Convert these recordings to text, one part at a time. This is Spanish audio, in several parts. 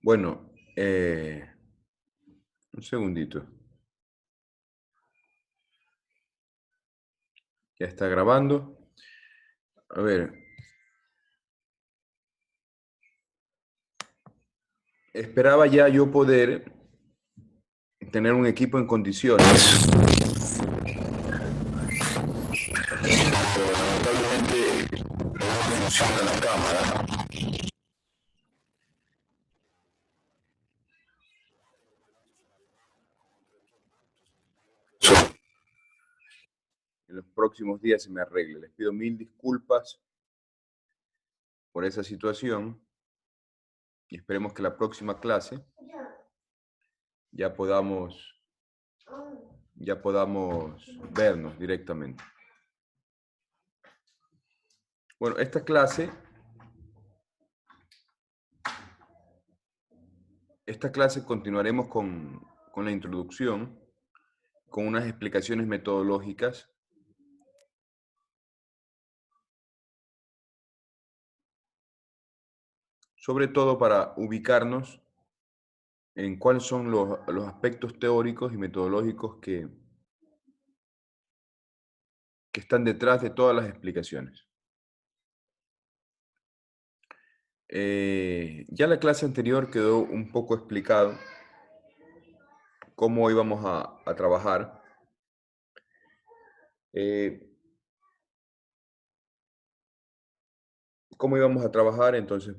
Bueno, un segundito. Ya está grabando. A ver. Esperaba ya yo poder tener un equipo en condiciones. Pero lamentablemente no funciona la cámara. En los próximos días se me arregle. Les pido mil disculpas por esa situación y esperemos que la próxima clase ya podamos vernos directamente. Bueno, esta clase continuaremos con la introducción, con unas explicaciones metodológicas. Sobre todo para ubicarnos en cuáles son los aspectos teóricos y metodológicos que están detrás de todas las explicaciones. Ya la clase anterior quedó un poco explicado cómo íbamos a trabajar. Entonces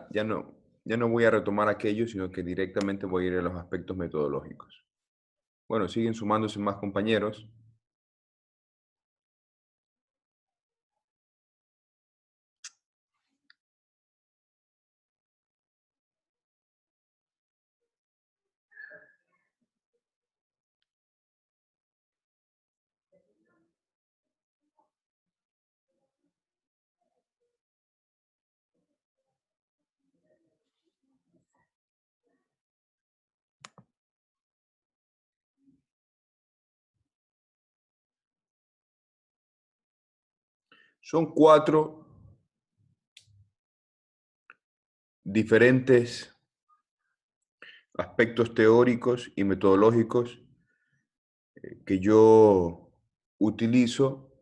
ya no voy a retomar aquello, sino que directamente voy a ir a los aspectos metodológicos. Bueno, siguen sumándose más compañeros. Son 4 diferentes aspectos teóricos y metodológicos que yo utilizo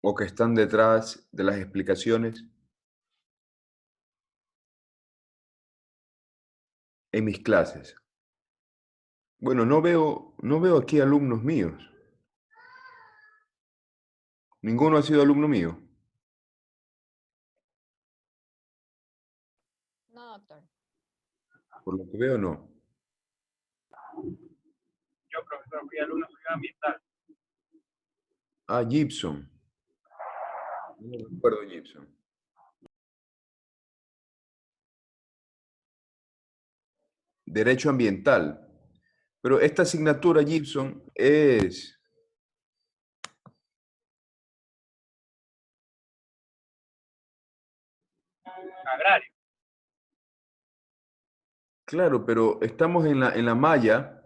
o que están detrás de las explicaciones en mis clases. Bueno, no veo aquí alumnos míos. ¿Ninguno ha sido alumno mío? No, doctor. Por lo que veo, no. Yo, profesor, fui alumno de seguridad ambiental. Ah, Gibson. No recuerdo Gibson. Derecho ambiental. Pero esta asignatura, Gibson, es... Agrario. Claro, pero estamos en la malla.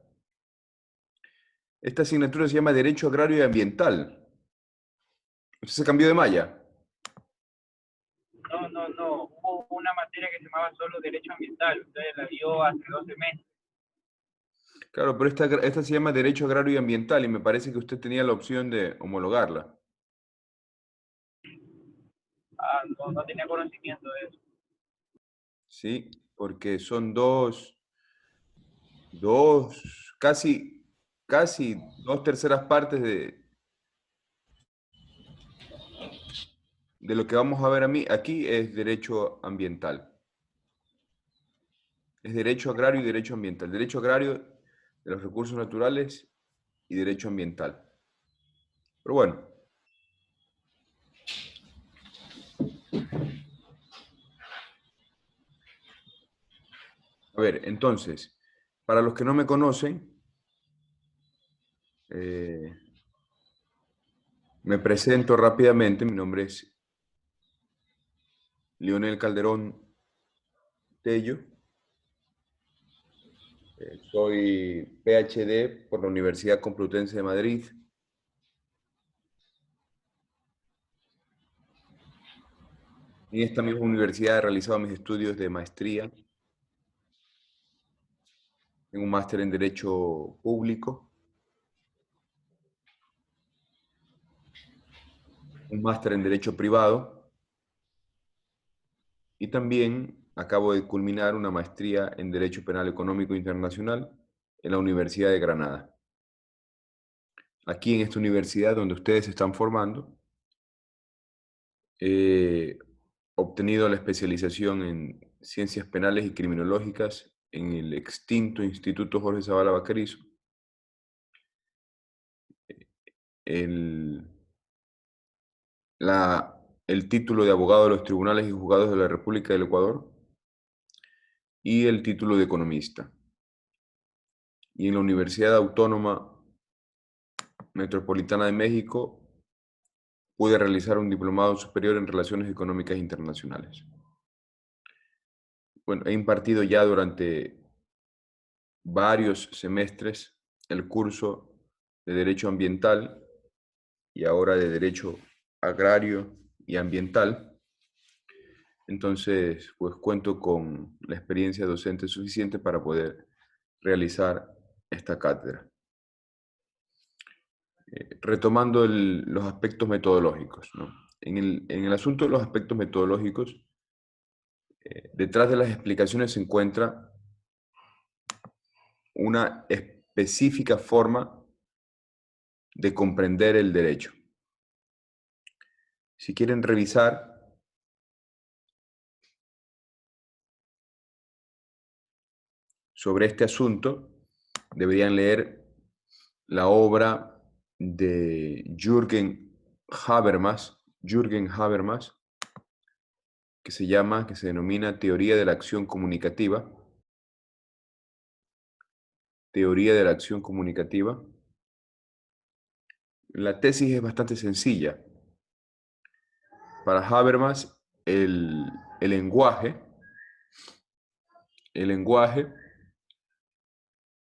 Esta asignatura se llama Derecho Agrario y Ambiental. ¿Usted se cambió de malla? No. Hubo una materia que se llamaba solo Derecho Ambiental. Usted la dio hace 12 meses. Claro, pero esta se llama Derecho Agrario y Ambiental y me parece que usted tenía la opción de homologarla. No tenía conocimiento de eso. Sí, porque son casi 2/3 partes de lo que vamos a ver aquí es derecho ambiental. Es derecho agrario y derecho ambiental. Derecho agrario de los recursos naturales y derecho ambiental. Pero bueno. A ver, entonces, para los que no me conocen, me presento rápidamente. Mi nombre es Leonel Calderón Tello. Soy PhD por la Universidad Complutense de Madrid. En esta misma universidad he realizado mis estudios de maestría. Tengo un máster en Derecho Público, un máster en Derecho Privado y también acabo de culminar una maestría en Derecho Penal Económico Internacional en la Universidad de Granada. Aquí en esta universidad donde ustedes se están formando, he obtenido la especialización en Ciencias Penales y Criminológicas en el extinto Instituto Jorge Zavala Bacarizo. El título de abogado de los tribunales y juzgados de la República del Ecuador y el título de economista. Y en la Universidad Autónoma Metropolitana de México pude realizar un diplomado superior en Relaciones Económicas Internacionales. Bueno, he impartido ya durante varios semestres el curso de Derecho Ambiental y ahora de Derecho Agrario y Ambiental. Entonces, pues cuento con la experiencia docente suficiente para poder realizar esta cátedra. Retomando los aspectos metodológicos, ¿no? En el asunto de los aspectos metodológicos, detrás de las explicaciones se encuentra una específica forma de comprender el derecho. Si quieren revisar sobre este asunto, deberían leer la obra de Jürgen Habermas, que se denomina Teoría de la Acción Comunicativa. Teoría de la Acción Comunicativa. La tesis es bastante sencilla. Para Habermas, el lenguaje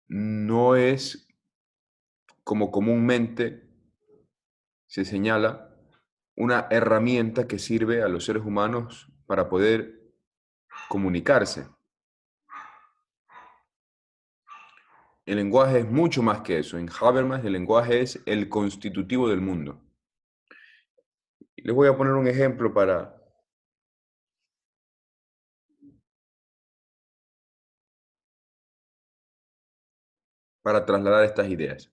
no es, como comúnmente se señala, una herramienta que sirve a los seres humanos para poder comunicarse. El lenguaje es mucho más que eso. En Habermas, el lenguaje es el constitutivo del mundo. Les voy a poner un ejemplo para trasladar estas ideas.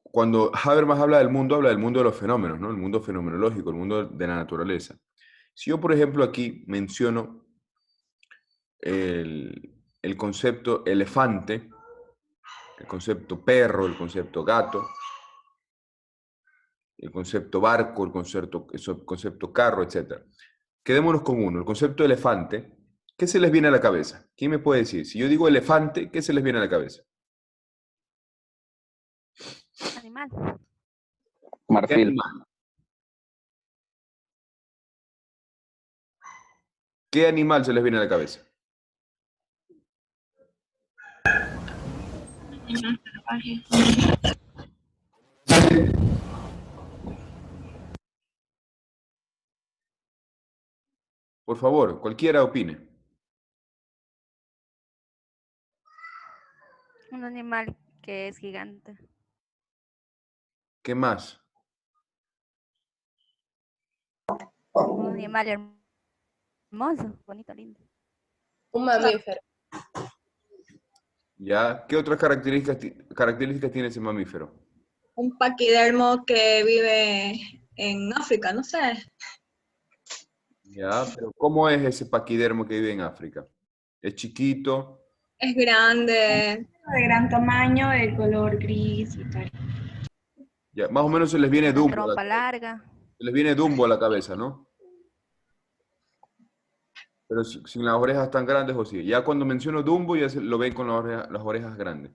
Cuando Habermas habla del mundo de los fenómenos, ¿no? El mundo fenomenológico, el mundo de la naturaleza. Si yo, por ejemplo, aquí menciono el concepto elefante, el concepto perro, el concepto gato, el concepto barco, el concepto carro, etc. Quedémonos con uno, el concepto elefante. ¿Qué se les viene a la cabeza? ¿Quién me puede decir? Si yo digo elefante, ¿qué se les viene a la cabeza? Animal. ¿Qué Marfil. animal? ¿Qué animal se les viene a la cabeza? Por favor, cualquiera opine. Un animal que es gigante. ¿Qué más? Un animal hermoso, bonito, lindo. Un mamífero. ¿Ya? ¿Qué otras características tiene ese mamífero? Un paquidermo que vive en África, no sé. ¿Ya? Pero ¿cómo es ese paquidermo que vive en África? ¿Es chiquito? Es grande. De gran tamaño, de color gris y tal. Ya, más o menos se les viene Una Dumbo trompa larga. se les viene Dumbo a la cabeza, ¿no? Pero sin las orejas tan grandes o sí. Ya cuando menciono Dumbo ya lo ven con las orejas grandes.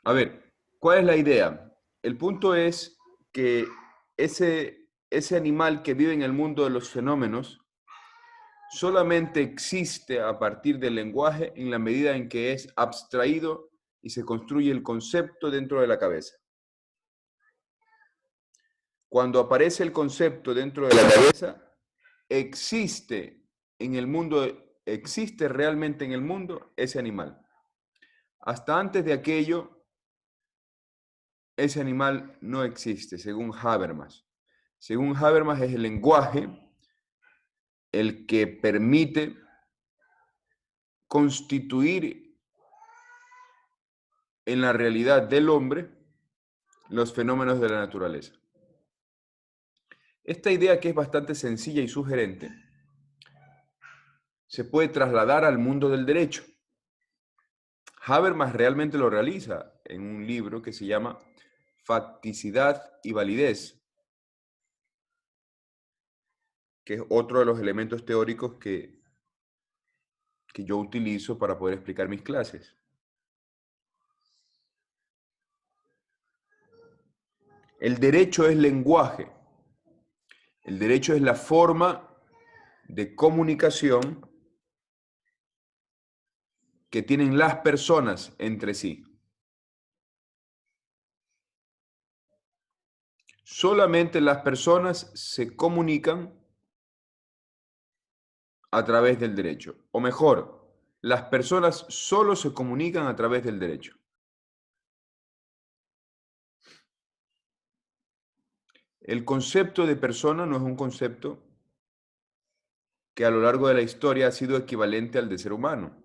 A ver, ¿cuál es la idea? El punto es que ese animal que vive en el mundo de los fenómenos solamente existe a partir del lenguaje en la medida en que es abstraído y se construye el concepto dentro de la cabeza. cuando aparece el concepto dentro de la cabeza, existe en el mundo, existe realmente en el mundo ese animal. Hasta antes de aquello, ese animal no existe, según Habermas. Según Habermas, es el lenguaje el que permite constituir en la realidad del hombre los fenómenos de la naturaleza. Esta idea, que es bastante sencilla y sugerente, se puede trasladar al mundo del derecho. Habermas realmente lo realiza en un libro que se llama Facticidad y Validez, que es otro de los elementos teóricos que yo utilizo para poder explicar mis clases. El derecho es lenguaje. El derecho es la forma de comunicación que tienen las personas entre sí. Solamente las personas se comunican a través del derecho. O mejor, las personas solo se comunican a través del derecho. El concepto de persona no es un concepto que a lo largo de la historia ha sido equivalente al de ser humano.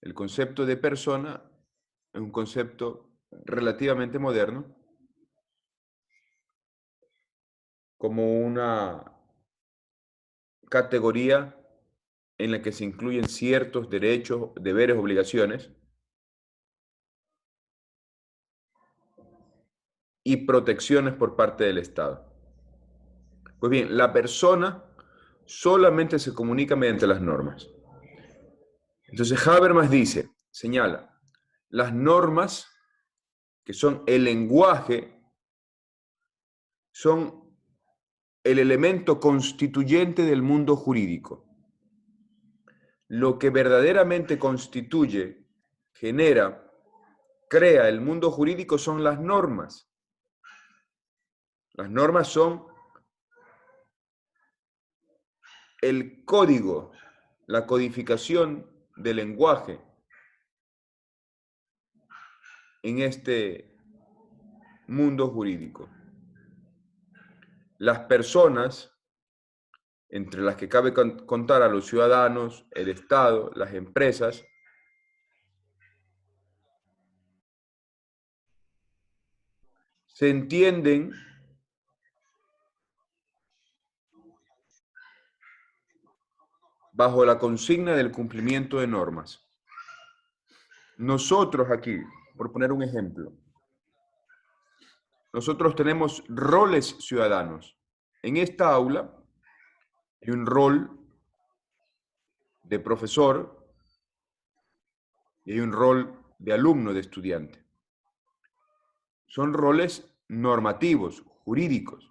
El concepto de persona es un concepto relativamente moderno, como una categoría en la que se incluyen ciertos derechos, deberes, obligaciones y protecciones por parte del Estado. Pues bien, la persona solamente se comunica mediante las normas. Entonces Habermas dice, señala, las normas, que son el lenguaje, son el elemento constituyente del mundo jurídico. Lo que verdaderamente constituye, genera, crea el mundo jurídico son las normas. Las normas son el código, la codificación del lenguaje en este mundo jurídico. Las personas, entre las que cabe contar a los ciudadanos, el Estado, las empresas, se entienden bajo la consigna del cumplimiento de normas. Nosotros aquí, por poner un ejemplo, nosotros tenemos roles ciudadanos. En esta aula hay un rol de profesor y hay un rol de alumno, de estudiante. Son roles normativos, jurídicos.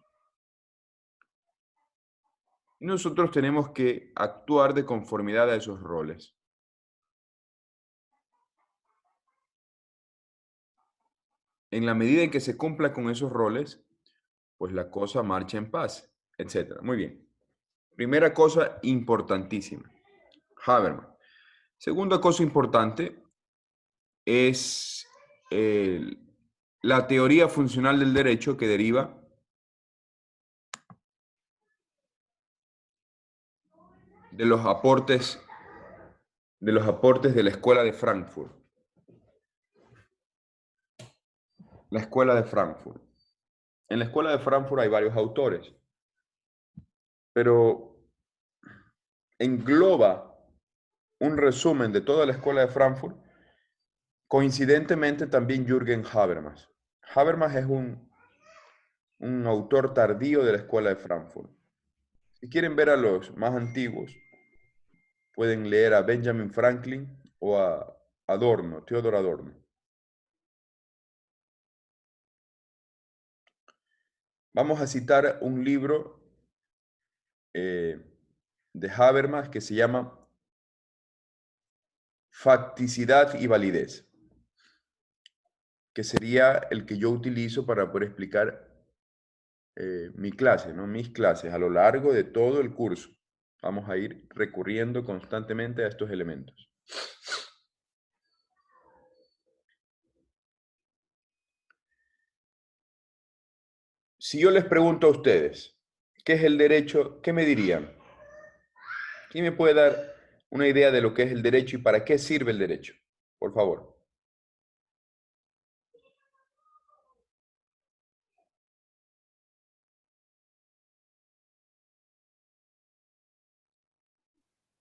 Y nosotros tenemos que actuar de conformidad a esos roles. En la medida en que se cumpla con esos roles, pues la cosa marcha en paz, etc. Muy bien. Primera cosa importantísima, Habermas. Segunda cosa importante es la teoría funcional del derecho, que deriva de los aportes de la Escuela de Frankfurt. La Escuela de Frankfurt. En la Escuela de Frankfurt hay varios autores, pero engloba un resumen de toda la Escuela de Frankfurt, coincidentemente también Jürgen Habermas. Habermas es un autor tardío de la Escuela de Frankfurt. Si quieren ver a los más antiguos, pueden leer a Benjamin Franklin o a Adorno, Theodor Adorno. Vamos a citar un libro de Habermas que se llama Facticidad y Validez, que sería el que yo utilizo para poder explicar mi clase, ¿no? Mis clases a lo largo de todo el curso. Vamos a ir recurriendo constantemente a estos elementos. Si yo les pregunto a ustedes, ¿qué es el derecho? ¿Qué me dirían? ¿Quién me puede dar una idea de lo que es el derecho y para qué sirve el derecho? Por favor.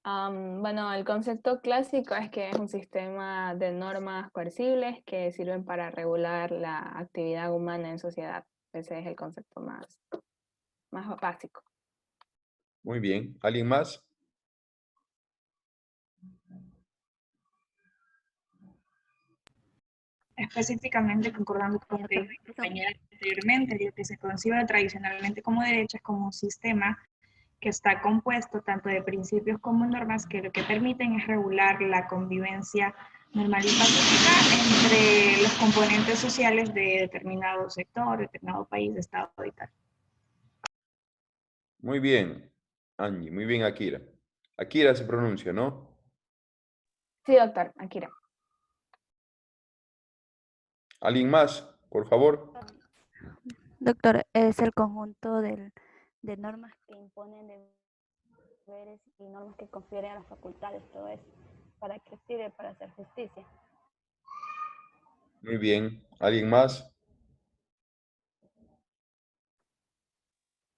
Bueno, el concepto clásico es que es un sistema de normas coercibles que sirven para regular la actividad humana en sociedad. Ese es el concepto más básico. Muy bien. ¿Alguien más? Específicamente, concordando con lo que dijo mi compañera anteriormente, lo que se concibe tradicionalmente como derecho es como un sistema que está compuesto tanto de principios como normas que lo que permiten es regular la convivencia normal y pacífica entre los componentes sociales de determinado sector, determinado país, estado y tal. Muy bien, Angie. Muy bien, Akira. Akira se pronuncia, ¿no? Sí, doctor, Akira. ¿Alguien más? Por favor. Doctor, es el conjunto de normas que imponen deberes y normas que confieren a las facultades, todo eso. ¿Para qué sirve? Para hacer justicia. Muy bien. ¿Alguien más?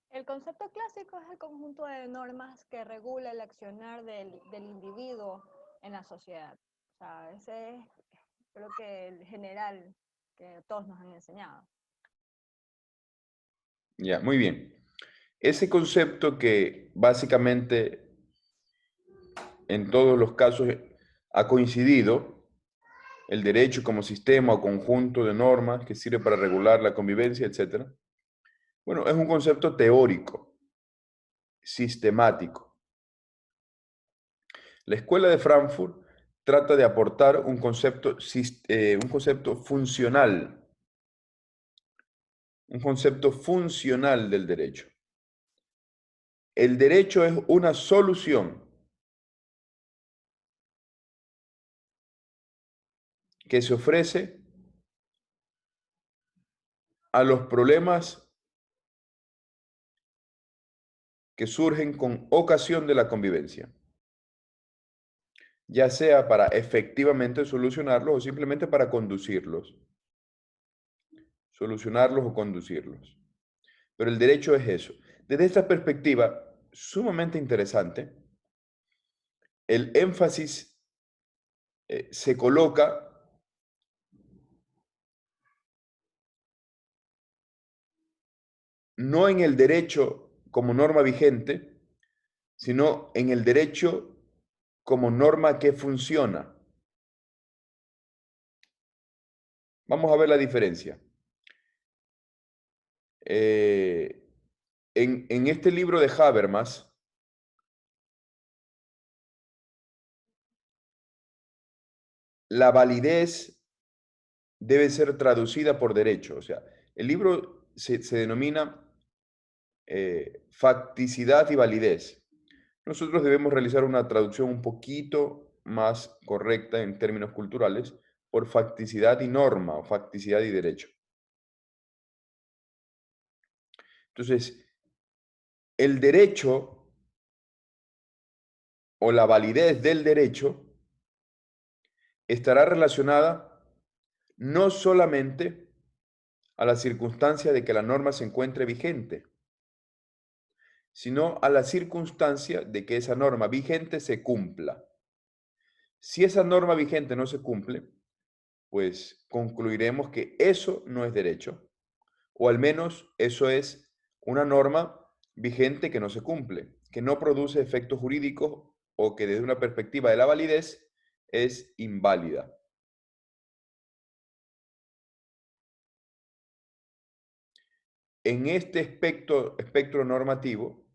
El concepto clásico es el conjunto de normas que regula el accionar del individuo en la sociedad. O sea, ese es, creo que el general que todos nos han enseñado. Ya, muy bien. Ese concepto que básicamente en todos los casos ha coincidido, el derecho como sistema o conjunto de normas que sirve para regular la convivencia, etc. Bueno, es un concepto teórico, sistemático. La Escuela de Frankfurt trata de aportar un concepto funcional del derecho. El derecho es una solución que se ofrece a los problemas que surgen con ocasión de la convivencia, ya sea para efectivamente solucionarlos o simplemente para conducirlos. Solucionarlos o conducirlos. Pero el derecho es eso. Desde esta perspectiva, sumamente interesante, el énfasis se coloca no en el derecho como norma vigente, sino en el derecho como norma que funciona. Vamos a ver la diferencia. En este libro de Habermas, la validez debe ser traducida por derecho. O sea, el libro se denomina facticidad y validez. Nosotros debemos realizar una traducción un poquito más correcta en términos culturales por facticidad y norma o facticidad y derecho. Entonces, el derecho o la validez del derecho estará relacionada no solamente a la circunstancia de que la norma se encuentre vigente, sino a la circunstancia de que esa norma vigente se cumpla. Si esa norma vigente no se cumple, pues concluiremos que eso no es derecho, o al menos eso es una norma vigente que no se cumple, que no produce efectos jurídicos o que desde una perspectiva de la validez es inválida. En este espectro normativo,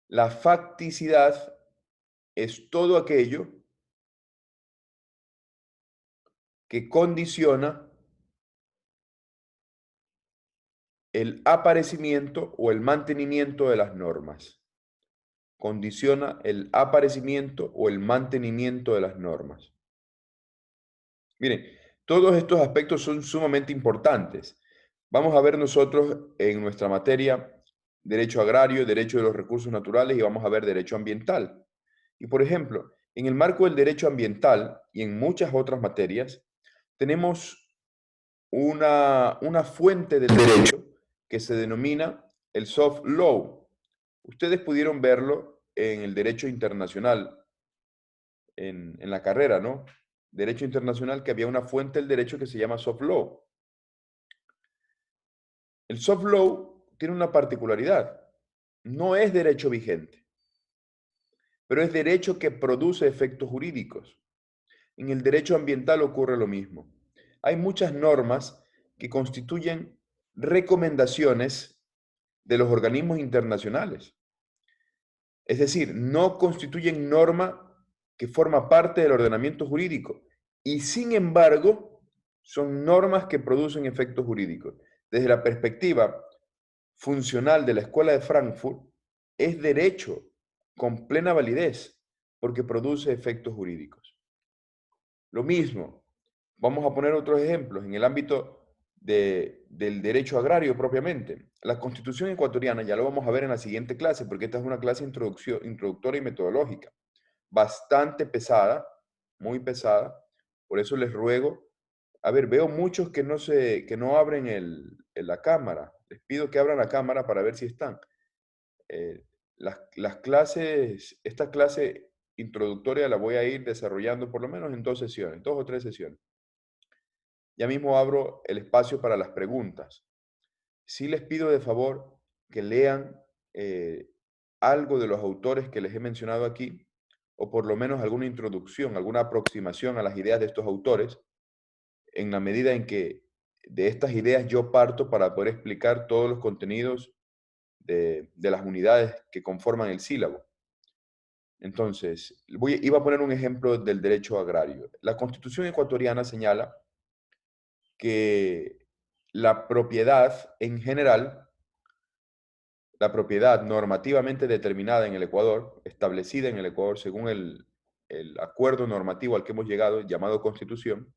la facticidad es todo aquello que condiciona el aparecimiento o el mantenimiento de las normas. Condiciona el aparecimiento o el mantenimiento de las normas. Miren, todos estos aspectos son sumamente importantes. Vamos a ver nosotros en nuestra materia derecho agrario, derecho de los recursos naturales y vamos a ver derecho ambiental. Y por ejemplo, en el marco del derecho ambiental y en muchas otras materias, tenemos una fuente del derecho que se denomina el soft law. Ustedes pudieron verlo en el derecho internacional, en la carrera, ¿no? Derecho internacional, que había una fuente del derecho que se llama soft law. El soft law tiene una particularidad. No es derecho vigente, pero es derecho que produce efectos jurídicos. En el derecho ambiental ocurre lo mismo. Hay muchas normas que constituyen recomendaciones de los organismos internacionales. Es decir, no constituyen norma que forma parte del ordenamiento jurídico y sin embargo son normas que producen efectos jurídicos. Desde la perspectiva funcional de la Escuela de Frankfurt, es derecho con plena validez porque produce efectos jurídicos. Lo mismo, vamos a poner otros ejemplos en el ámbito del derecho agrario propiamente. La Constitución ecuatoriana, ya lo vamos a ver en la siguiente clase, porque esta es una clase introductoria y metodológica, bastante pesada, muy pesada, por eso les ruego, a ver, veo muchos que no abren la cámara, les pido que abran la cámara para ver si están. Las clases, esta clase introductoria la voy a ir desarrollando por lo menos en 2 sesiones, 2 o 3 sesiones. Ya mismo abro el espacio para las preguntas. Sí les pido de favor que lean algo de los autores que les he mencionado aquí, o por lo menos alguna introducción, alguna aproximación a las ideas de estos autores, en la medida en que de estas ideas yo parto para poder explicar todos los contenidos de las unidades que conforman el sílabo. Entonces, iba a poner un ejemplo del derecho agrario. La Constitución ecuatoriana señala que la propiedad en general, la propiedad normativamente determinada en el Ecuador, establecida en el Ecuador según el acuerdo normativo al que hemos llegado, llamado Constitución,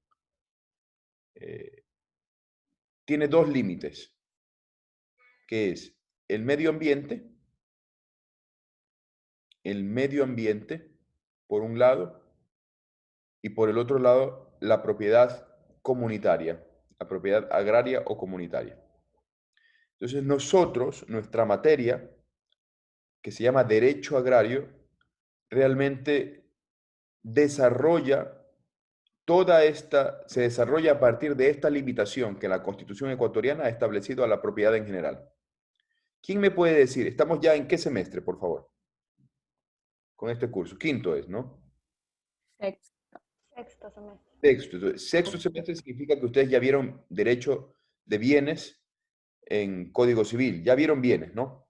tiene 2 límites, que es el medio ambiente, por un lado, y por el otro lado, la propiedad comunitaria, la propiedad agraria o comunitaria. Entonces nosotros, nuestra materia, que se llama Derecho Agrario, realmente desarrolla se desarrolla a partir de esta limitación que la Constitución ecuatoriana ha establecido a la propiedad en general. ¿Quién me puede decir? Estamos ya en qué semestre, por favor, con este curso. Quinto es, ¿no? Sexto. Sexto semestre. Sexto. Entonces, sexto semestre significa que ustedes ya vieron derecho de bienes en Código Civil. Ya vieron bienes, ¿no?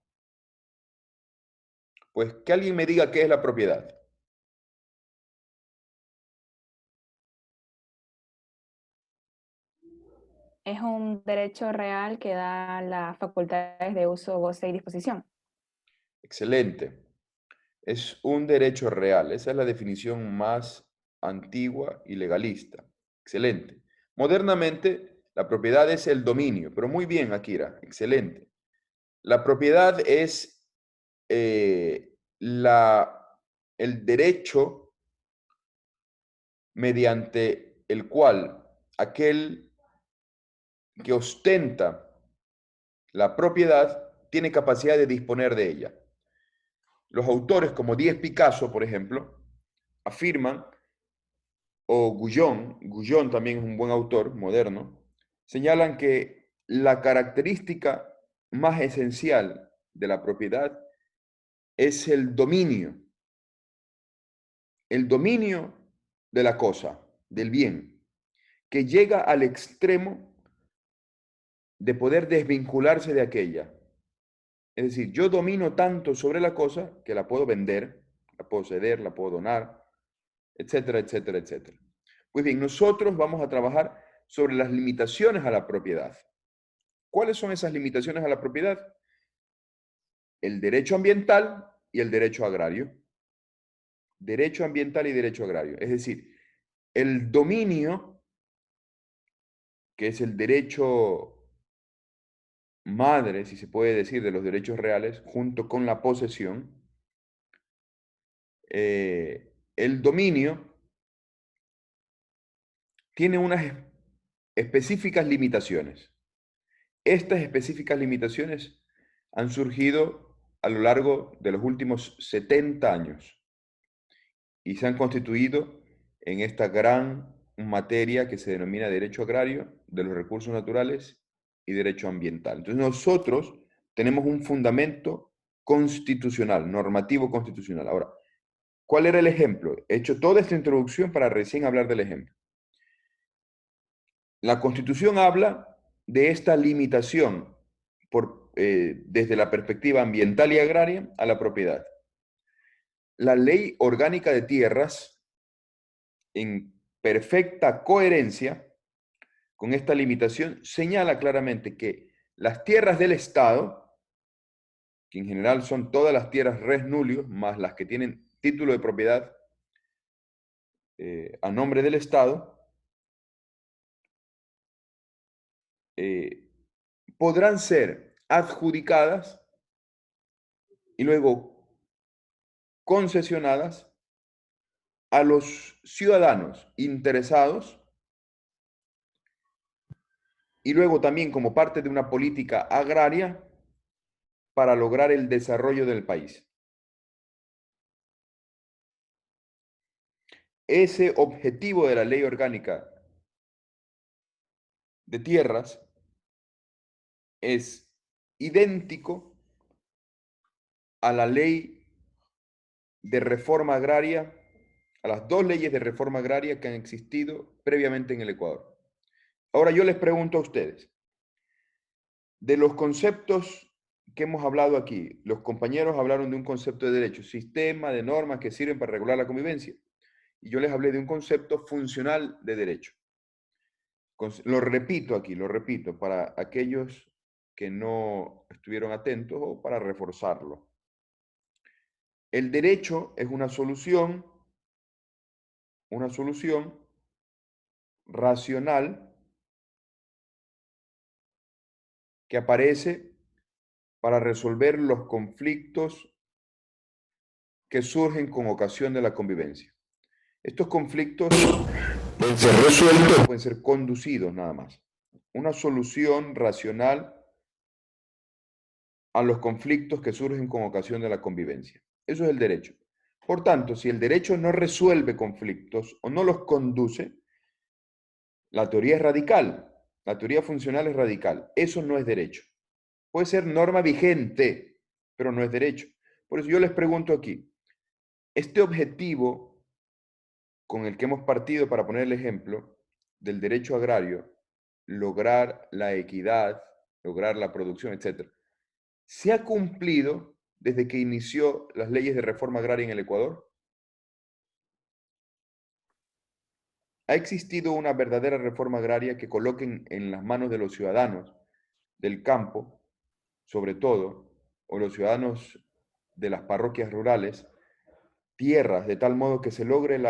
Pues que alguien me diga qué es la propiedad. Es un derecho real que da las facultades de uso, goce y disposición. Excelente. Es un derecho real. Esa es la definición más antigua y legalista. Excelente. Modernamente, la propiedad es el dominio, pero muy bien, Akira. Excelente. La propiedad es el derecho mediante el cual aquel que ostenta la propiedad tiene capacidad de disponer de ella. Los autores como Díez Picasso, por ejemplo, afirman, o Gullón también es un buen autor moderno, señalan que la característica más esencial de la propiedad es el dominio de la cosa, del bien, que llega al extremo de poder desvincularse de aquella. Es decir, yo domino tanto sobre la cosa que la puedo vender, la puedo ceder, la puedo donar, etcétera, etcétera, etcétera. Pues bien, nosotros vamos a trabajar sobre las limitaciones a la propiedad. ¿Cuáles son esas limitaciones a la propiedad? El derecho ambiental y el derecho agrario. Derecho ambiental y derecho agrario. Es decir, el dominio, que es el derecho madre, si se puede decir, de los derechos reales, junto con la posesión, el dominio tiene unas específicas limitaciones. Estas específicas limitaciones han surgido a lo largo de los últimos 70 años y se han constituido en esta gran materia que se denomina derecho agrario, de los recursos naturales y derecho ambiental. Entonces nosotros tenemos un fundamento constitucional, normativo constitucional. Ahora, ¿cuál era el ejemplo? He hecho toda esta introducción para recién hablar del ejemplo. La Constitución habla de esta limitación desde la perspectiva ambiental y agraria a la propiedad. La Ley Orgánica de Tierras, en perfecta coherencia con esta limitación, señala claramente que las tierras del Estado, que en general son todas las tierras res nullius, más las que tienen título de propiedad a nombre del Estado, podrán ser adjudicadas y luego concesionadas a los ciudadanos interesados y luego también como parte de una política agraria para lograr el desarrollo del país. Ese objetivo de la Ley Orgánica de Tierras es idéntico a la ley de reforma agraria, a las dos leyes de reforma agraria que han existido previamente en el Ecuador. Ahora yo les pregunto a ustedes, de los conceptos que hemos hablado aquí, los compañeros hablaron de un concepto de derecho, sistema de normas que sirven para regular la convivencia, y yo les hablé de un concepto funcional de derecho. Lo repito aquí, lo repito, para aquellos que no estuvieron atentos o para reforzarlo. El derecho es una solución racional que aparece para resolver los conflictos que surgen con ocasión de la convivencia. Estos conflictos pueden ser resueltos, pueden ser conducidos nada más. Una solución racional a los conflictos que surgen con ocasión de la convivencia. Eso es el derecho. Por tanto, si el derecho no resuelve conflictos o no los conduce, la teoría es radical. La teoría funcional es radical. Eso no es derecho. Puede ser norma vigente, pero no es derecho. Por eso yo les pregunto aquí, este objetivo con el que hemos partido para poner el ejemplo del derecho agrario, lograr la equidad, lograr la producción, etc., ¿se ha cumplido desde que inició las leyes de reforma agraria en el Ecuador? ¿Ha existido una verdadera reforma agraria que coloque en las manos de los ciudadanos del campo, sobre todo, o los ciudadanos de las parroquias rurales, tierras de tal modo que se logre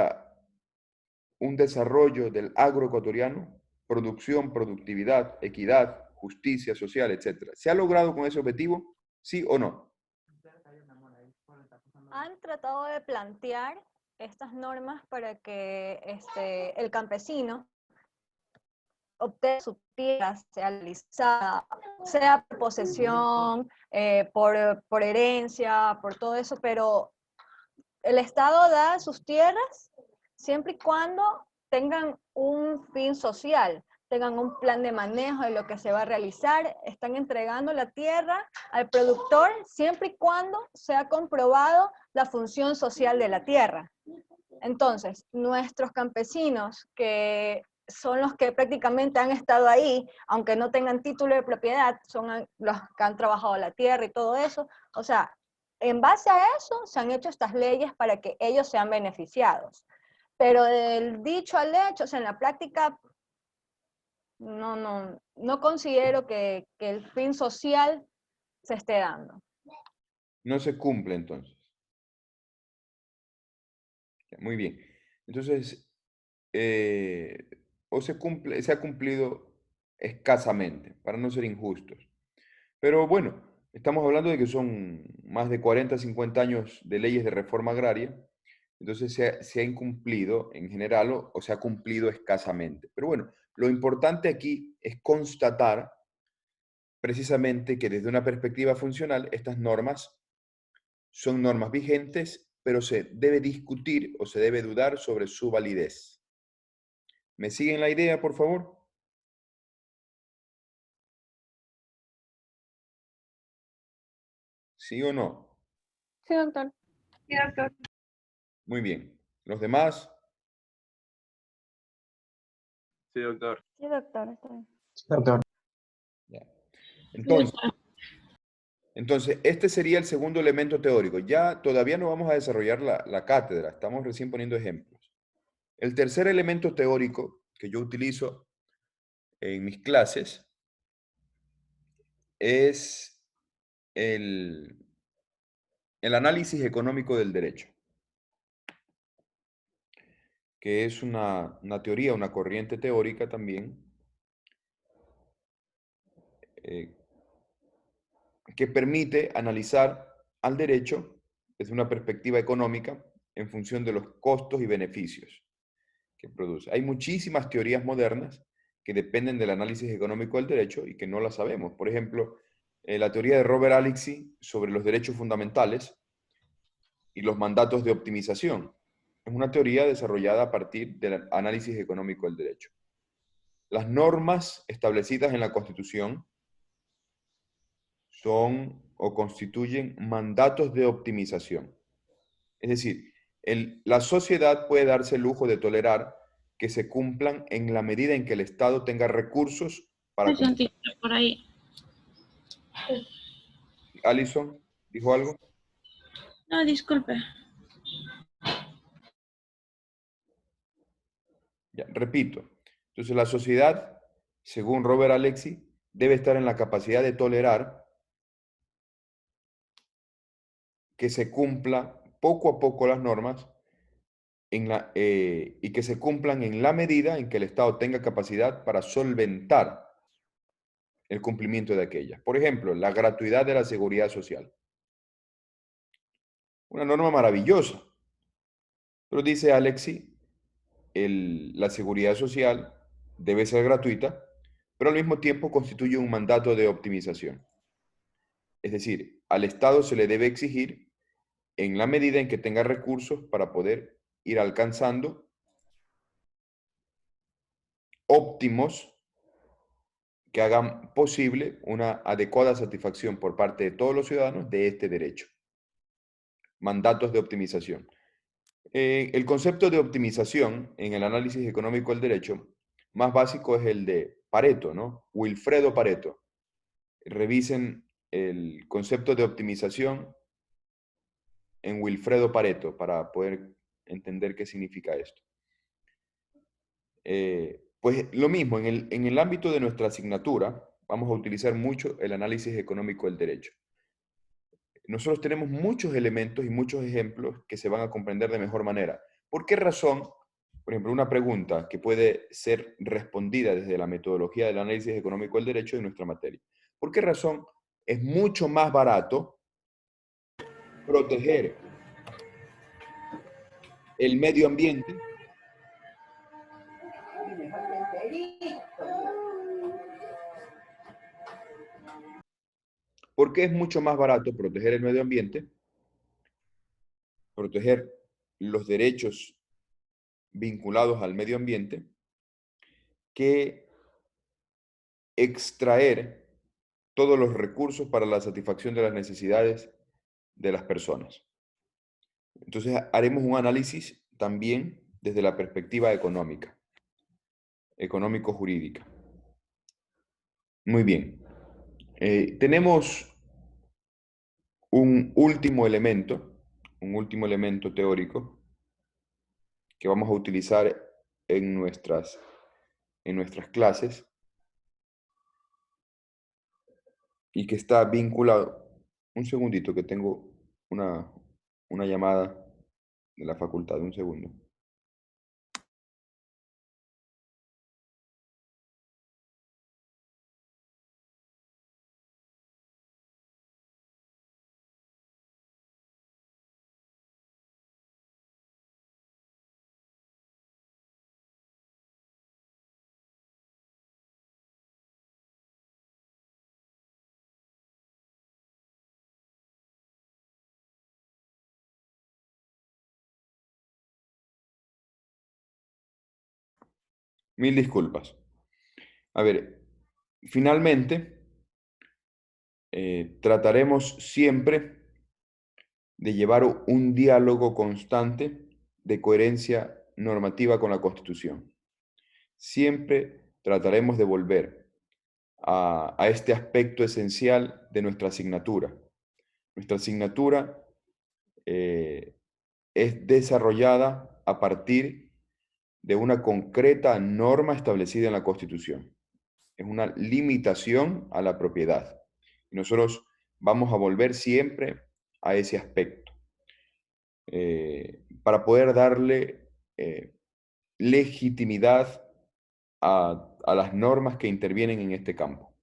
un desarrollo del agroecuatoriano, producción, productividad, equidad, justicia social, etc.? ¿Se ha logrado con ese objetivo? ¿Sí o no? Han tratado de plantear estas normas para que el campesino obtenga su tierra, sea legalizada, sea por posesión, por herencia, por todo eso, pero el Estado da sus tierras siempre y cuando tengan un fin social, tengan un plan de manejo de lo que se va a realizar, están entregando la tierra al productor siempre y cuando sea comprobado la función social de la tierra. Entonces, nuestros campesinos, que son los que prácticamente han estado ahí, aunque no tengan título de propiedad, son los que han trabajado la tierra y todo eso, o sea, en base a eso se han hecho estas leyes para que ellos sean beneficiados. Pero del dicho al hecho, o sea, en la práctica no considero que el fin social se esté dando. No se cumple entonces. Ya, muy bien. Entonces, o se ha cumplido escasamente, para no ser injustos. Pero bueno, estamos hablando de que son más de 40, 50 años de leyes de reforma agraria, entonces se ha incumplido en general o se ha cumplido escasamente. Pero bueno, lo importante aquí es constatar precisamente que desde una perspectiva funcional estas normas son normas vigentes, pero se debe discutir o se debe dudar sobre su validez. ¿Me siguen la idea, por favor? ¿Sí o no? Sí, doctor. Sí, doctor. Muy bien. ¿Los demás? Sí, doctor. Sí, doctor, está bien. Doctor. Ya. Entonces, este sería el segundo elemento teórico. Ya todavía no vamos a desarrollar la cátedra, estamos recién poniendo ejemplos. El tercer elemento teórico que yo utilizo en mis clases es el análisis económico del derecho, que es una teoría, una corriente teórica también, que permite analizar al derecho desde una perspectiva económica en función de los costos y beneficios que produce. Hay muchísimas teorías modernas que dependen del análisis económico del derecho y que no las sabemos. Por ejemplo, la teoría de Robert Alexy sobre los derechos fundamentales y los mandatos de optimización. Es una teoría desarrollada a partir del análisis económico del derecho. Las normas establecidas en la Constitución son o constituyen mandatos de optimización. Es decir, la sociedad puede darse el lujo de tolerar que se cumplan en la medida en que el Estado tenga recursos para cumplir. Por ahí. Alison, ¿dijo algo? No, disculpe. Ya, repito. Entonces, la sociedad, según Robert Alexy, debe estar en la capacidad de tolerar que se cumpla poco a poco las normas y que se cumplan en la medida en que el Estado tenga capacidad para solventar el cumplimiento de aquellas. Por ejemplo, la gratuidad de la seguridad social. Una norma maravillosa. Pero dice Alexi, la seguridad social debe ser gratuita, pero al mismo tiempo constituye un mandato de optimización. Es decir, al Estado se le debe exigir en la medida en que tenga recursos para poder ir alcanzando óptimos que hagan posible una adecuada satisfacción por parte de todos los ciudadanos de este derecho. Mandatos de optimización. El concepto de optimización en el análisis económico del derecho más básico es el de Pareto, ¿no? Wilfredo Pareto. Revisen el concepto de optimización en Wilfredo Pareto para poder entender qué significa esto. Pues lo mismo, en el ámbito de nuestra asignatura, vamos a utilizar mucho el análisis económico del derecho. Nosotros tenemos muchos elementos y muchos ejemplos que se van a comprender de mejor manera. ¿Por qué razón? Por ejemplo, una pregunta que puede ser respondida desde la metodología del análisis económico del derecho de nuestra materia. ¿Por qué razón es mucho más barato proteger el medio ambiente ¿Por qué es mucho más barato proteger el medio ambiente, proteger los derechos vinculados al medio ambiente, que extraer todos los recursos para la satisfacción de las necesidades de las personas? Entonces haremos un análisis también desde la perspectiva económica, económico-jurídica. Muy bien. Tenemos un último elemento teórico que vamos a utilizar en nuestras clases, y que está vinculado. Un segundito, que tengo una llamada de la facultad. Un segundo. Mil disculpas. A ver, finalmente, trataremos siempre de llevar un diálogo constante de coherencia normativa con la Constitución. Siempre trataremos de volver a este aspecto esencial de nuestra asignatura. Nuestra asignatura es desarrollada a partir de una concreta norma establecida en la Constitución. Es una limitación a la propiedad. Y nosotros vamos a volver siempre a ese aspecto para poder darle legitimidad a las normas que intervienen en este campo.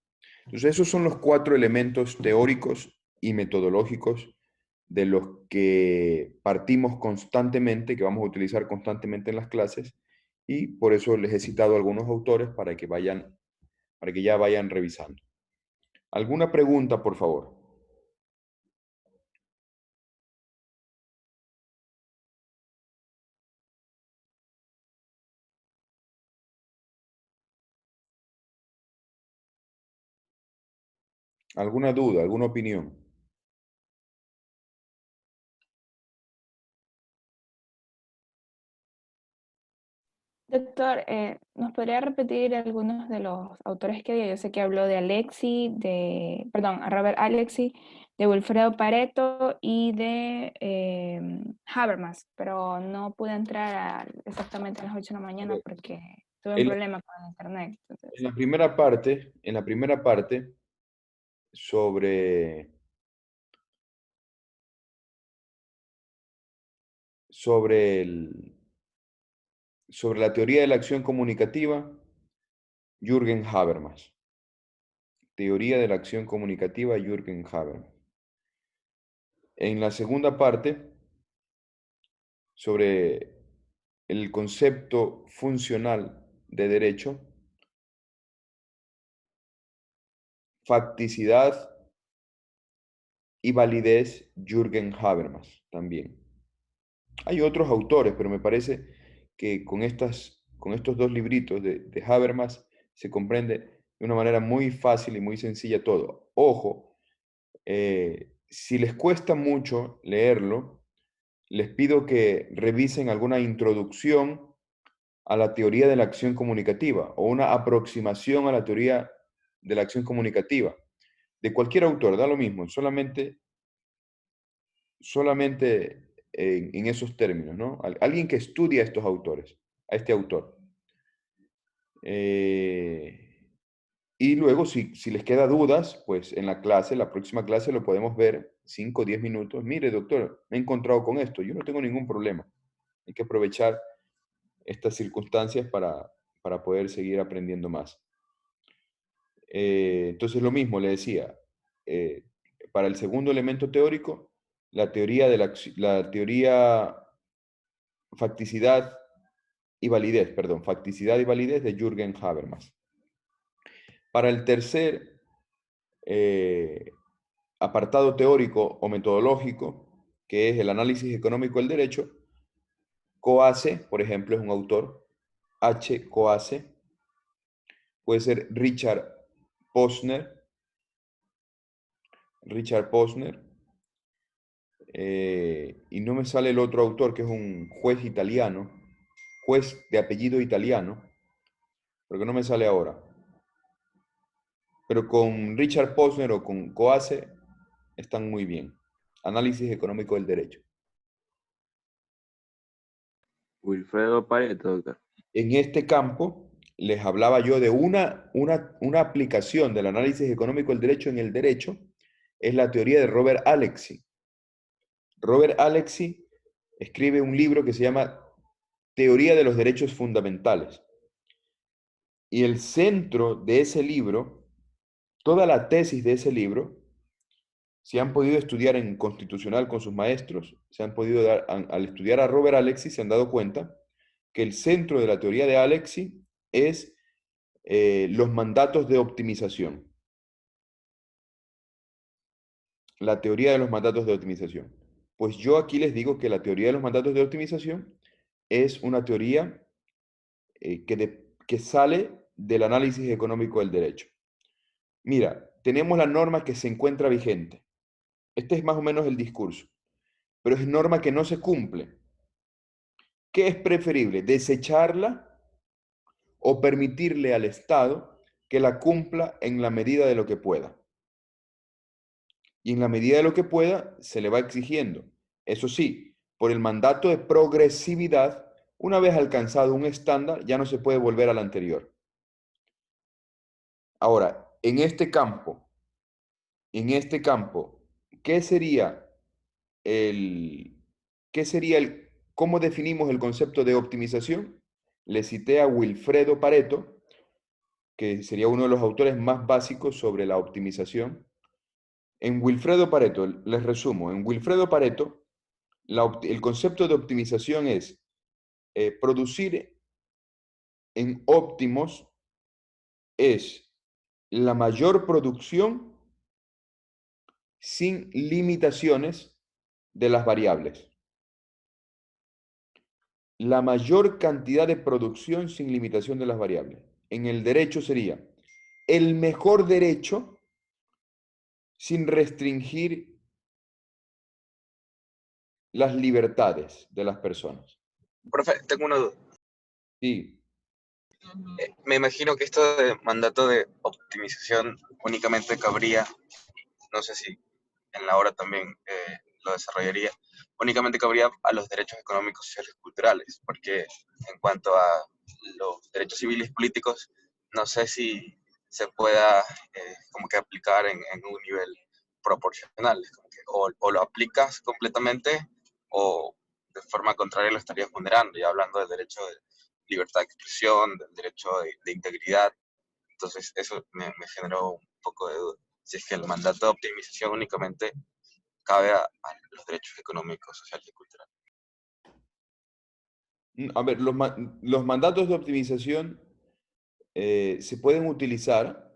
Entonces, esos son los 4 elementos teóricos y metodológicos de los que partimos constantemente, que vamos a utilizar constantemente en las clases, y por eso les he citado algunos autores para que ya vayan revisando. ¿Alguna pregunta, por favor? ¿Alguna duda, alguna opinión? Doctor, ¿nos podría repetir algunos de los autores que dio? Yo sé que habló de Robert Alexi, de Wilfredo Pareto y de Habermas, pero no pude entrar exactamente a las 8 de la mañana porque tuve un problema con el internet. Entonces. En la primera parte sobre la teoría de la acción comunicativa, Jürgen Habermas. Teoría de la acción comunicativa, Jürgen Habermas. En la segunda parte, sobre el concepto funcional de derecho, facticidad y validez, Jürgen Habermas también. Hay otros autores, pero me parece que con estos 2 libritos de Habermas se comprende de una manera muy fácil y muy sencilla todo. Ojo, si les cuesta mucho leerlo, les pido que revisen alguna introducción a la teoría de la acción comunicativa o una aproximación a la teoría de la acción comunicativa. De cualquier autor, da lo mismo, solamente en esos términos, ¿no? Alguien que estudia a estos autores, a este autor. Y luego, si les queda dudas, pues en la próxima clase lo podemos ver 5 o 10 minutos. Mire, doctor, me he encontrado con esto. Yo no tengo ningún problema. Hay que aprovechar estas circunstancias para poder seguir aprendiendo más. Entonces, lo mismo le decía, para el segundo elemento teórico, la teoría facticidad y validez de Jürgen Habermas. Para el tercer apartado teórico o metodológico, que es el análisis económico del derecho, Coase, por ejemplo, es un autor, H. Coase, puede ser Richard Posner, y no me sale el otro autor, que es un juez italiano, juez de apellido italiano, porque no me sale ahora. Pero con Richard Posner o con Coase están muy bien. Análisis económico del derecho. Wilfredo Pareto, doctor. En este campo, les hablaba yo de una aplicación del análisis económico del derecho en el derecho, es la teoría de Robert Alexy. Robert Alexy escribe un libro que se llama Teoría de los Derechos Fundamentales. Y el centro de ese libro, toda la tesis de ese libro, si han podido estudiar en Constitucional con sus maestros, se han podido dar, al estudiar a Robert Alexy, se han dado cuenta que el centro de la teoría de Alexy es los mandatos de optimización. La teoría de los mandatos de optimización. Pues yo aquí les digo que la teoría de los mandatos de optimización es una teoría que sale del análisis económico del derecho. Mira, tenemos la norma que se encuentra vigente. Este es más o menos el discurso, pero es norma que no se cumple. ¿Qué es preferible? ¿Desecharla o permitirle al Estado que la cumpla en la medida de lo que pueda? Y en la medida de lo que pueda, se le va exigiendo. Eso sí, por el mandato de progresividad, una vez alcanzado un estándar, ya no se puede volver al anterior. Ahora, en este campo, ¿qué sería cómo definimos el concepto de optimización? Le cité a Wilfredo Pareto, que sería uno de los autores más básicos sobre la optimización. En Wilfredo Pareto, les resumo, en Wilfredo Pareto, el concepto de optimización es producir en óptimos es la mayor producción sin limitaciones de las variables. La mayor cantidad de producción sin limitación de las variables. En el derecho sería el mejor derecho sin restringir las libertades de las personas. Profe, tengo una duda. Sí. Me imagino que esto de mandato de optimización únicamente cabría, no sé si en la hora también lo desarrollaría, únicamente cabría a los derechos económicos, sociales y culturales, porque en cuanto a los derechos civiles y políticos, no sé si se pueda como que aplicar en un nivel proporcional, como que o lo aplicas completamente o de forma contraria lo estarías vulnerando, y hablando del derecho de libertad de expresión, del derecho de integridad. Entonces eso me generó un poco de duda. Si es que el mandato de optimización únicamente cabe a los derechos económicos, sociales y culturales. A ver, los mandatos de optimización se pueden utilizar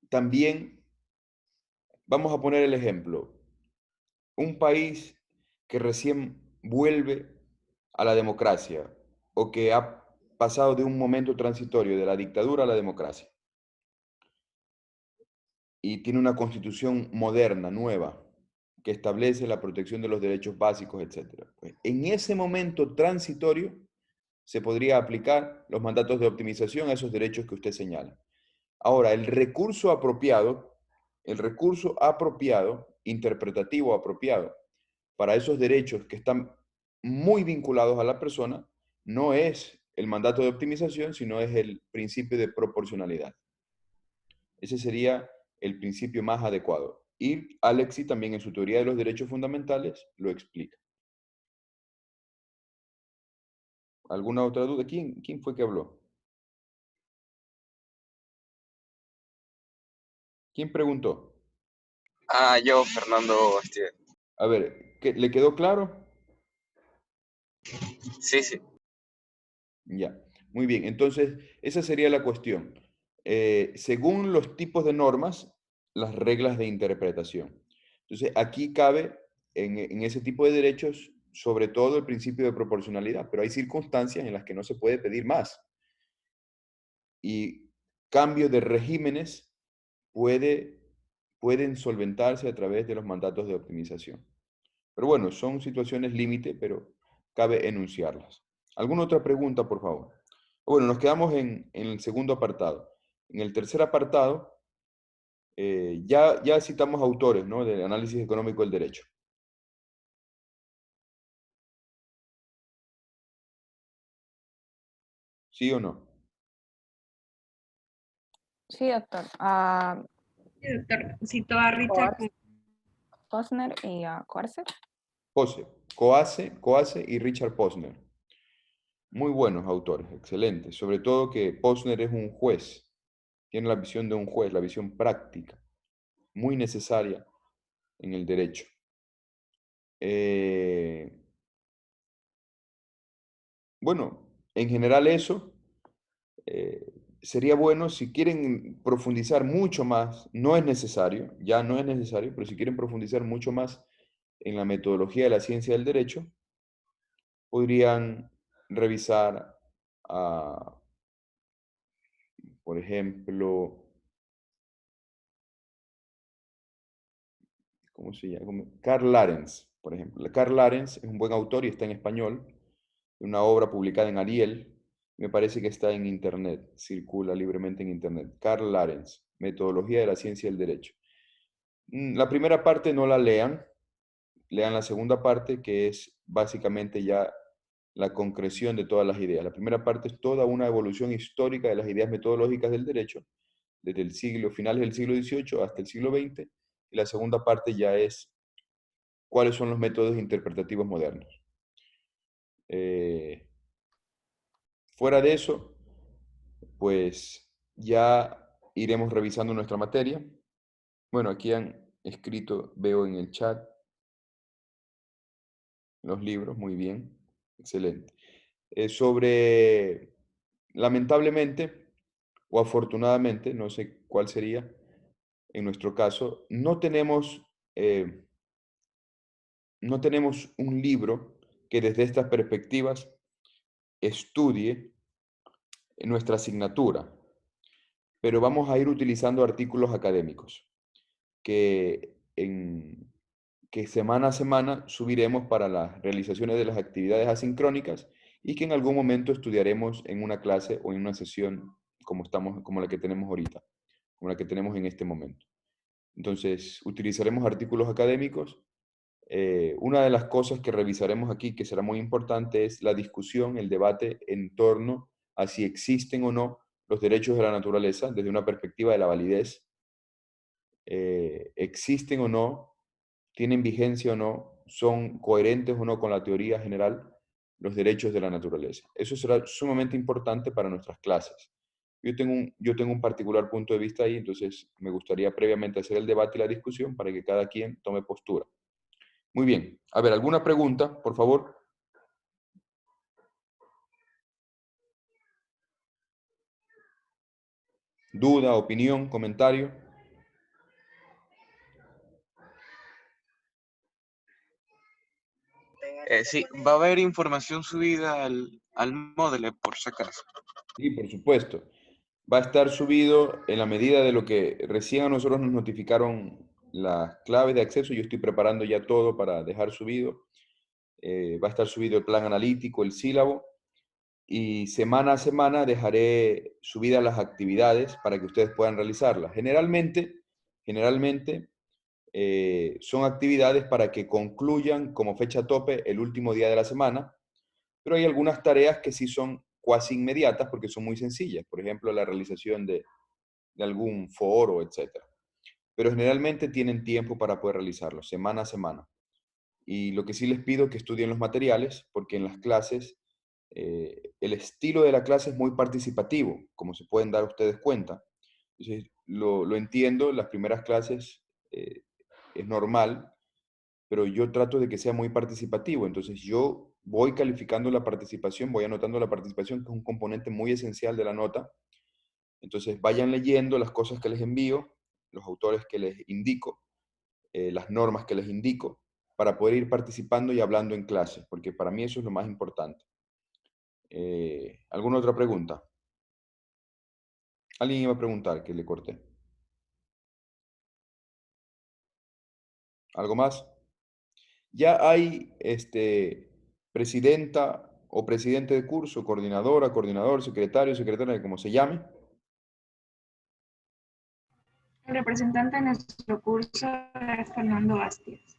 también. Vamos a poner el ejemplo. Un país que recién vuelve a la democracia o que ha pasado de un momento transitorio de la dictadura a la democracia y tiene una constitución moderna, nueva, que establece la protección de los derechos básicos, etc. Pues en ese momento transitorio se podría aplicar los mandatos de optimización a esos derechos que usted señala. Ahora, el recurso apropiado, interpretativo apropiado, para esos derechos que están muy vinculados a la persona, no es el mandato de optimización, sino es el principio de proporcionalidad. Ese sería el principio más adecuado. Y Alexy también en su teoría de los derechos fundamentales lo explica. ¿Alguna otra duda? ¿Quién fue que habló? ¿Quién preguntó? Yo, Fernando. A ver, ¿le quedó claro? Sí, sí. Ya, muy bien. Entonces, esa sería la cuestión. Según los tipos de normas, las reglas de interpretación. Entonces, aquí cabe en ese tipo de derechos, sobre todo el principio de proporcionalidad, pero hay circunstancias en las que no se puede pedir más. Y cambio de regímenes pueden solventarse a través de los mandatos de optimización. Pero bueno, son situaciones límite, pero cabe enunciarlas. ¿Alguna otra pregunta, por favor? Bueno, nos quedamos en el segundo apartado. En el tercer apartado, ya citamos autores, ¿no?, del análisis económico del derecho. ¿Sí o no? Sí, doctor. Sí, doctor, citó a Richard. Posner y Corser. Coase y Richard Posner. Muy buenos autores, excelentes. Sobre todo que Posner es un juez, tiene la visión de un juez, la visión práctica, muy necesaria en el derecho. Bueno, en general eso. Sería bueno, si quieren profundizar mucho más, no es necesario, ya no es necesario, pero si quieren profundizar mucho más en la metodología de la ciencia del derecho, podrían revisar, por ejemplo, ¿cómo se llama? Karl Larens, por ejemplo. Karl Larens es un buen autor y está en español, una obra publicada en Ariel, me parece que está en internet, circula libremente en internet. Karl Larens, Metodología de la Ciencia del Derecho. La primera parte no la lean, lean la segunda parte, que es básicamente ya la concreción de todas las ideas. La primera parte es toda una evolución histórica de las ideas metodológicas del derecho, desde el finales del siglo XVIII hasta el siglo XX, y la segunda parte ya es cuáles son los métodos interpretativos modernos. Fuera de eso, pues ya iremos revisando nuestra materia. Bueno, aquí han escrito, veo en el chat, los libros, muy bien, excelente. Lamentablemente, o afortunadamente, no sé cuál sería, en nuestro caso, no tenemos un libro que desde estas perspectivas estudie nuestra asignatura, pero vamos a ir utilizando artículos académicos que semana a semana subiremos para las realizaciones de las actividades asincrónicas y que en algún momento estudiaremos en una clase o en una sesión como la que tenemos ahorita, como la que tenemos en este momento. Entonces, utilizaremos artículos académicos. Una de las cosas que revisaremos aquí, que será muy importante, es la discusión, el debate en torno a si existen o no los derechos de la naturaleza desde una perspectiva de la validez. ¿Existen o no? ¿Tienen vigencia o no? ¿Son coherentes o no con la teoría general los derechos de la naturaleza? Eso será sumamente importante para nuestras clases. Yo tengo un particular punto de vista ahí, entonces me gustaría previamente hacer el debate y la discusión para que cada quien tome postura. Muy bien. A ver, ¿alguna pregunta, por favor? ¿Duda, opinión, comentario? Sí, va a haber información subida al Moodle, por si acaso. Sí, por supuesto. Va a estar subido en la medida de lo que recién a nosotros nos notificaron las claves de acceso. Yo estoy preparando ya todo para dejar subido. Va a estar subido el plan analítico, el sílabo, y semana a semana dejaré subidas las actividades para que ustedes puedan realizarlas. Generalmente son actividades para que concluyan como fecha tope el último día de la semana, pero hay algunas tareas que sí son cuasi inmediatas porque son muy sencillas. Por ejemplo, la realización de algún foro, etc. Pero generalmente tienen tiempo para poder realizarlo, semana a semana. Y lo que sí les pido es que estudien los materiales, porque en las clases, el estilo de la clase es muy participativo, como se pueden dar ustedes cuenta. Entonces, lo entiendo, las primeras clases es normal, pero yo trato de que sea muy participativo. Entonces, yo voy calificando la participación, voy anotando la participación, que es un componente muy esencial de la nota. Entonces, vayan leyendo las cosas que les envío, los autores que les indico, las normas que les indico, para poder ir participando y hablando en clase, porque para mí eso es lo más importante. ¿Alguna otra pregunta? Alguien iba a preguntar, que le corté. ¿Algo más? Ya hay presidenta o presidente de curso, coordinadora, coordinador, secretario, secretaria, como se llame. El representante de nuestro curso es Fernando Bastias.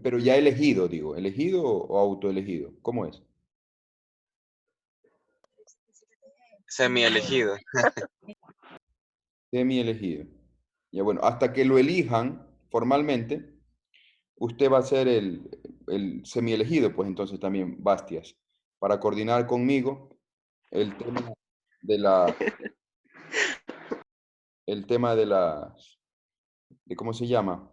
Pero ya elegido, digo. ¿Elegido o autoelegido? ¿Cómo es? Semi-elegido. Semi-elegido. Ya bueno, hasta que lo elijan formalmente, usted va a ser el semi-elegido, pues entonces también, Bastias, para coordinar conmigo el tema de de cómo se llama,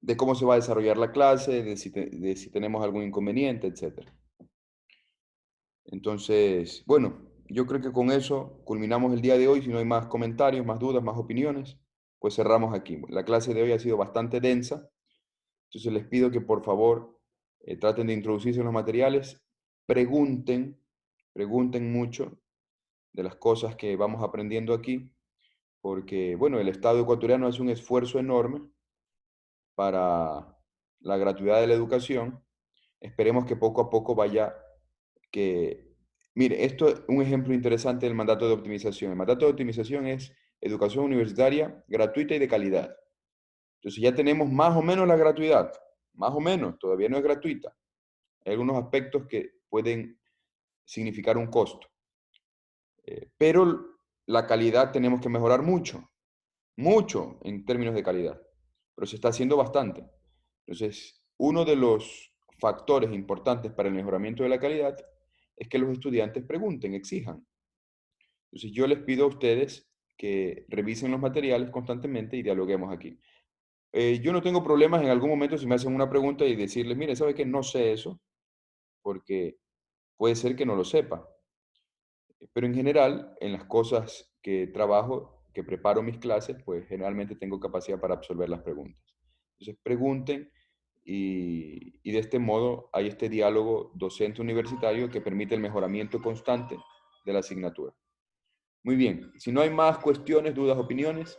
de cómo se va a desarrollar la clase, de si tenemos algún inconveniente, etc. Entonces, bueno, yo creo que con eso culminamos el día de hoy. Si no hay más comentarios, más dudas, más opiniones, pues cerramos aquí. La clase de hoy ha sido bastante densa, entonces les pido que por favor traten de introducirse en los materiales, pregunten mucho de las cosas que vamos aprendiendo aquí, porque, bueno, el Estado ecuatoriano hace un esfuerzo enorme para la gratuidad de la educación. Esperemos que poco a poco vaya que... Mire, esto es un ejemplo interesante del mandato de optimización. El mandato de optimización es educación universitaria gratuita y de calidad. Entonces ya tenemos más o menos la gratuidad, más o menos, todavía no es gratuita. Hay algunos aspectos que pueden significar un costo. Pero la calidad tenemos que mejorar mucho en términos de calidad. Pero se está haciendo bastante. Entonces, uno de los factores importantes para el mejoramiento de la calidad es que los estudiantes pregunten, exijan. Entonces, yo les pido a ustedes que revisen los materiales constantemente y dialoguemos aquí. Yo no tengo problemas en algún momento si me hacen una pregunta y decirles, mire, ¿sabe qué? No sé eso, porque puede ser que no lo sepa. Pero en general, en las cosas que trabajo, que preparo mis clases, pues generalmente tengo capacidad para absorber las preguntas. Entonces, pregunten y de este modo hay este diálogo docente-universitario que permite el mejoramiento constante de la asignatura. Muy bien, si no hay más cuestiones, dudas, opiniones,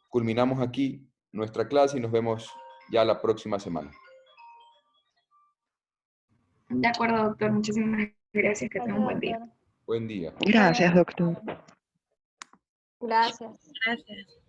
culminamos aquí nuestra clase y nos vemos ya la próxima semana. De acuerdo, doctor. Muchísimas gracias. Que tenga un buen día. Doctor. Buen día. Gracias, doctor. Gracias. Gracias.